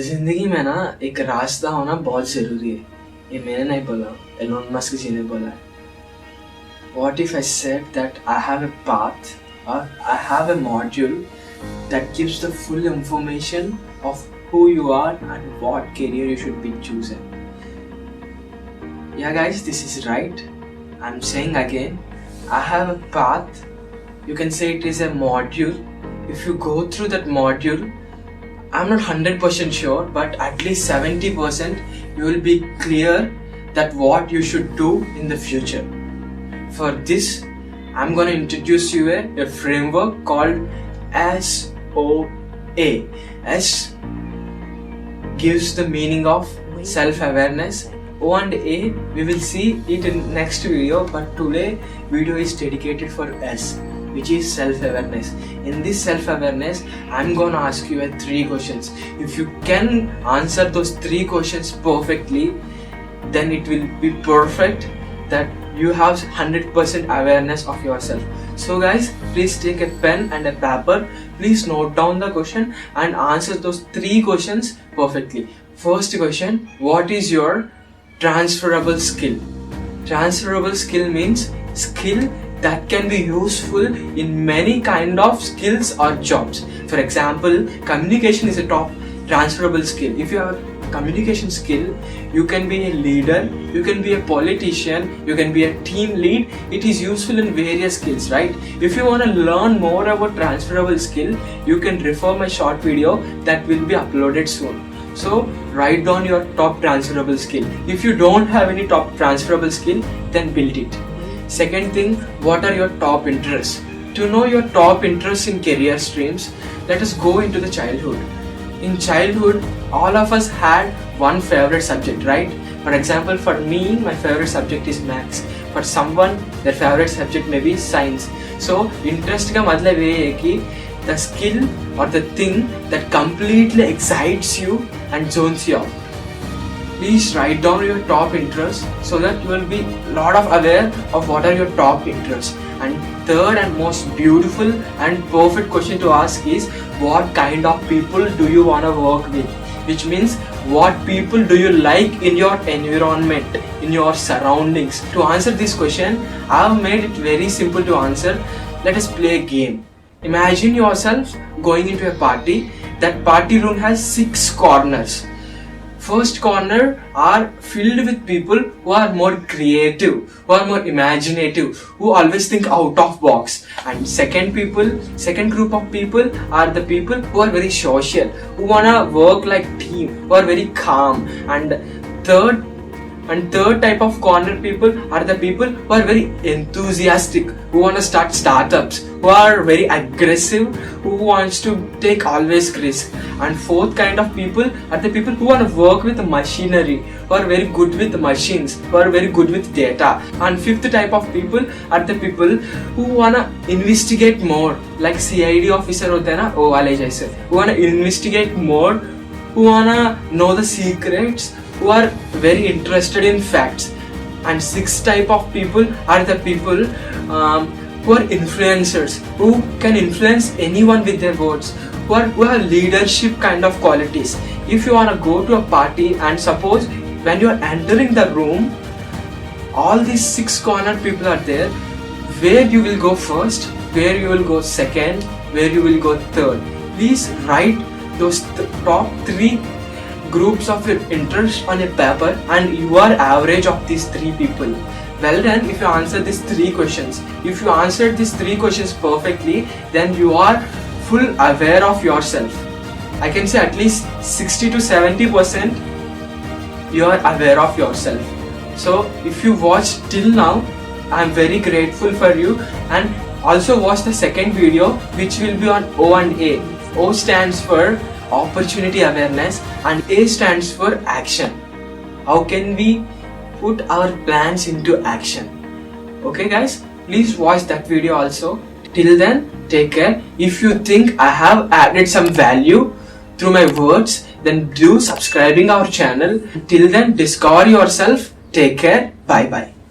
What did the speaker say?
जिंदगी में ना एक रास्ता होना बहुत जरूरी है. ये मैंने नहीं बोला, एलोन मस्क जी ने बोला है. What if I said that I have a path or I have a module that gives the full information of who you are and what career you should be choosing? Yeah guys, this is right. I'm saying again, I have a path. You can say it is a module. If you go through that module, I'm not 100% sure, but at least 70% you will be clear that what you should do in the future. For this, I'm going to introduce you a framework called SOA. S gives the meaning of self-awareness. O and A, we will see it in next video, but today video is dedicated for S, which is self-awareness. In this self-awareness, I'm gonna ask you 3 questions. If you can answer those 3 questions perfectly, then it will be perfect that you have 100% awareness of yourself. So guys, please take a pen and a paper. Please note down the question and answer those 3 questions perfectly. First question, what is your transferable skill? Transferable skill means skill that can be useful in many kind of skills or jobs. For example, communication is a top transferable skill. If you have communication skill, you can be a leader, you can be a politician, you can be a team lead. It is useful in various skills, right? If you want to learn more about transferable skill, you can refer my short video that will be uploaded soon. So write down your top transferable skill. If you don't have any top transferable skill, then build it. Second thing, what are your top interests? To know your top interests in career streams, let us go into the childhood. In childhood, all of us had one favorite subject, right? For example, for me, my favorite subject is maths. For someone, their favorite subject may be science. So, interest का मतलब ये है कि the skill or the thing that completely excites you and zones you out. Please write down your top interests so that you will be lot of aware of what are your top interests. And third and most beautiful and perfect question to ask is, what kind of people do you want to work with? Which means, what people do you like in your environment, in your surroundings? To answer this question, I have made it very simple to answer. Let us play a game. Imagine yourself going into a party. That party room has 6 corners. First corner are filled with people who are more creative, who are more imaginative, who always think out of box. And second group of people are the people who are very social, who wanna work like team, who are very calm. And third type of corner people are the people who are very enthusiastic, who want to start startups, who are very aggressive, who wants to take always risk. And fourth kind of people are the people who want to work with machinery, who are very good with machines, who are very good with data. And fifth type of people are the people who want to investigate more, like CID officer होते हैं ना, वो वाले जैसे, who want to investigate more, who want to know the secrets, who are very interested in facts. And sixth type of people are the people who are influencers, who can influence anyone with their words, who have leadership kind of qualities. If you want to go to a party and suppose when you are entering the room, all these 6 corner people are there, where you will go first, where you will go second, where you will go third. Please write those top 3 groups of your interest on a paper and you are average of these 3 people. Well done if you answer these 3 questions. If you answered these 3 questions perfectly, then you are full aware of yourself. I can say at least 60 to 70% you are aware of yourself. So if you watched till now, I am very grateful for you. And also watch the second video which will be on O and A. O stands for opportunity awareness and A stands for action. How can we put our plans into action? Okay guys, please watch that video also. Till then, take care. If you think I have added some value through my words, then do subscribing our channel. Till then, discover yourself. Take care. Bye bye.